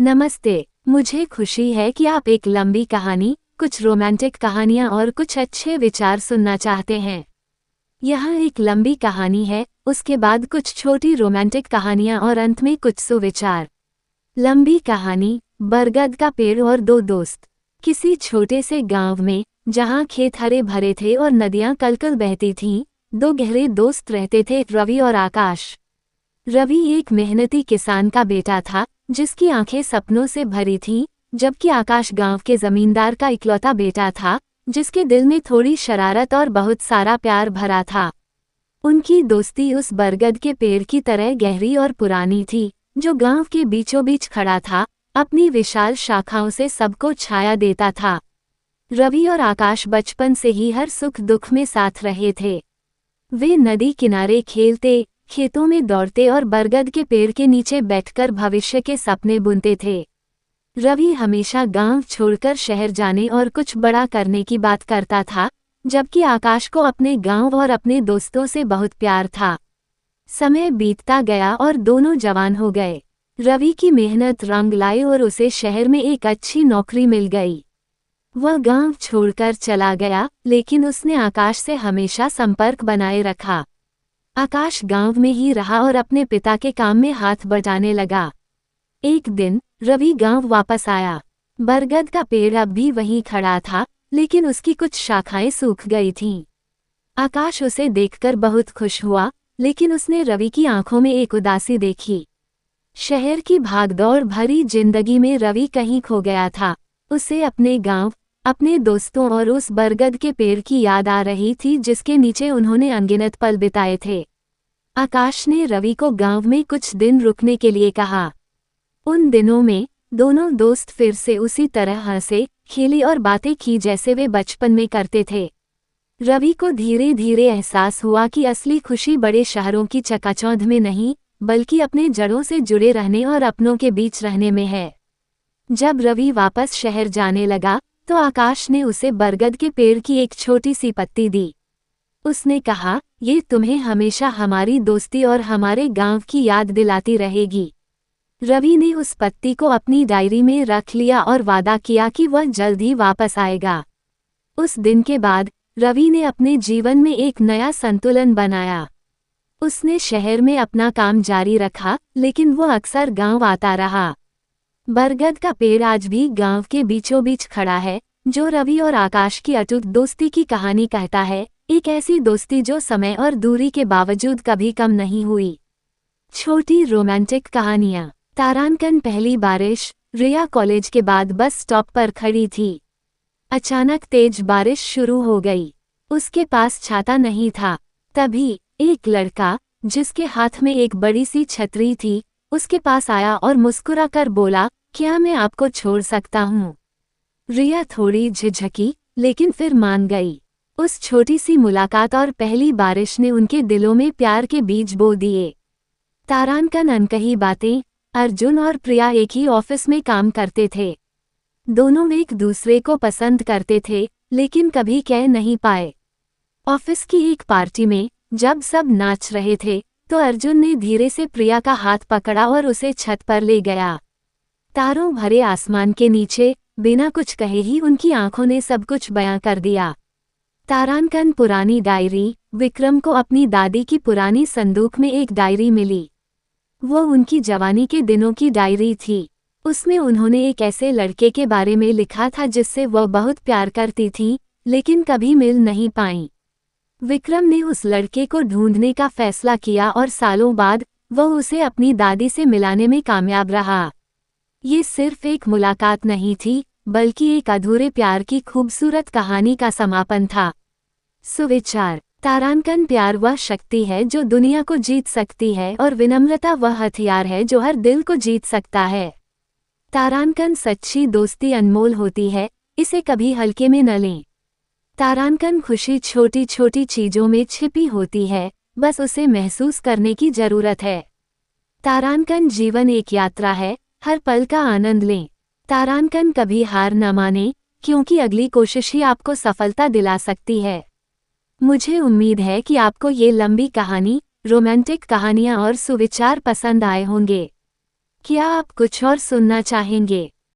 नमस्ते। मुझे खुशी है कि आप एक लंबी कहानी, कुछ रोमांटिक कहानियाँ और कुछ अच्छे विचार सुनना चाहते हैं। यहाँ एक लंबी कहानी है, उसके बाद कुछ छोटी रोमांटिक कहानियाँ और अंत में कुछ सुविचार। लंबी कहानी, बरगद का पेड़ और दो दोस्त। किसी छोटे से गांव में, जहाँ खेत हरे भरे थे और नदियाँ कलकल बहती थीं, दो गहरे दोस्त रहते थे, रवि और आकाश। रवि एक मेहनती किसान का बेटा था, जिसकी आंखें सपनों से भरी थीं, जबकि आकाश गांव के जमींदार का इकलौता बेटा था, जिसके दिल में थोड़ी शरारत और बहुत सारा प्यार भरा था। उनकी दोस्ती उस बरगद के पेड़ की तरह गहरी और पुरानी थी, जो गांव के बीचों बीच खड़ा था, अपनी विशाल शाखाओं से सबको छाया देता था। रवि और आकाश बचपन से ही हर सुख दुख में साथ रहे थे। वे नदी किनारे खेलते, खेतों में दौड़ते और बरगद के पेड़ के नीचे बैठकर भविष्य के सपने बुनते थे। रवि हमेशा गांव छोड़कर शहर जाने और कुछ बड़ा करने की बात करता था, जबकि आकाश को अपने गांव और अपने दोस्तों से बहुत प्यार था। समय बीतता गया और दोनों जवान हो गए। रवि की मेहनत रंग लाई और उसे शहर में एक अच्छी नौकरी मिल गई। वह गांव छोड़कर चला गया, लेकिन उसने आकाश से हमेशा संपर्क बनाए रखा। आकाश गांव में ही रहा और अपने पिता के काम में हाथ बटाने लगा। एक दिन रवि गांव वापस आया। बरगद का पेड़ अब भी वहीं खड़ा था, लेकिन उसकी कुछ शाखाएं सूख गई थीं। आकाश उसे देखकर बहुत खुश हुआ, लेकिन उसने रवि की आंखों में एक उदासी देखी। शहर की भागदौड़ भरी जिंदगी में रवि कहीं खो गया था। उसे अपने गांव, अपने दोस्तों और उस बरगद के पेड़ की याद आ रही थी, जिसके नीचे उन्होंने अनगिनत पल बिताए थे। आकाश ने रवि को गांव में कुछ दिन रुकने के लिए कहा। उन दिनों में दोनों दोस्त फिर से उसी तरह हंसे, खेली और बातें की जैसे वे बचपन में करते थे। रवि को धीरे धीरे एहसास हुआ कि असली खुशी बड़े शहरों की चकाचौंध में नहीं, बल्कि अपने जड़ों से जुड़े रहने और अपनों के बीच रहने में है। जब रवि वापस शहर जाने लगा, तो आकाश ने उसे बरगद के पेड़ की एक छोटी सी पत्ती दी। उसने कहा, ये तुम्हें हमेशा हमारी दोस्ती और हमारे गांव की याद दिलाती रहेगी। रवि ने उस पत्ती को अपनी डायरी में रख लिया और वादा किया कि वह जल्द ही वापस आएगा। उस दिन के बाद रवि ने अपने जीवन में एक नया संतुलन बनाया। उसने शहर में अपना काम जारी रखा, लेकिन वह अक्सर गांव आता रहा। बरगद का पेड़ आज भी गांव के बीचों बीच खड़ा है, जो रवि और आकाश की अटूट दोस्ती की कहानी कहता है, एक ऐसी दोस्ती जो समय और दूरी के बावजूद कभी कम नहीं हुई। छोटी रोमांटिक कहानियाँ। तारांकन पहली बारिश। रिया कॉलेज के बाद बस स्टॉप पर खड़ी थी। अचानक तेज बारिश शुरू हो गई। उसके पास छाता नहीं था। तभी एक लड़का, जिसके हाथ में एक बड़ी सी छतरी थी, उसके पास आया और मुस्कुराकर बोला, क्या मैं आपको छोड़ सकता हूँ? रिया थोड़ी झिझकी, लेकिन फिर मान गई। उस छोटी सी मुलाकात और पहली बारिश ने उनके दिलों में प्यार के बीज बो दिए। तारांकन अनकही बातें। अर्जुन और प्रिया एक ही ऑफिस में काम करते थे। दोनों एक दूसरे को पसंद करते थे, लेकिन कभी कह नहीं पाए। ऑफिस की एक पार्टी में जब सब नाच रहे थे, तो अर्जुन ने धीरे से प्रिया का हाथ पकड़ा और उसे छत पर ले गया। तारों भरे आसमान के नीचे बिना कुछ कहे ही उनकी आंखों ने सब कुछ बयां कर दिया। तारांकन पुरानी डायरी। विक्रम को अपनी दादी की पुरानी संदूक में एक डायरी मिली। वो उनकी जवानी के दिनों की डायरी थी। उसमें उन्होंने एक ऐसे लड़के के बारे में लिखा था जिससे वह बहुत प्यार करती थी, लेकिन कभी मिल नहीं पाईं। विक्रम ने उस लड़के को ढूंढने का फैसला किया और सालों बाद वह उसे अपनी दादी से मिलाने में कामयाब रहा। ये सिर्फ एक मुलाकात नहीं थी, बल्कि एक अधूरे प्यार की खूबसूरत कहानी का समापन था। सुविचार। तारांकन प्यार वह शक्ति है जो दुनिया को जीत सकती है, और विनम्रता वह हथियार है जो हर दिल को जीत सकता है। तारांकन सच्ची दोस्ती अनमोल होती है, इसे कभी हल्के में न लें। तारांकन खुशी छोटी छोटी चीजों में छिपी होती है, बस उसे महसूस करने की जरूरत है। तारांकन जीवन एक यात्रा है, हर पल का आनंद लें। तारांकन कभी हार न माने, क्योंकि अगली कोशिश ही आपको सफलता दिला सकती है। मुझे उम्मीद है कि आपको ये लंबी कहानी, रोमांटिक कहानियाँ और सुविचार पसंद आए होंगे। क्या आप कुछ और सुनना चाहेंगे?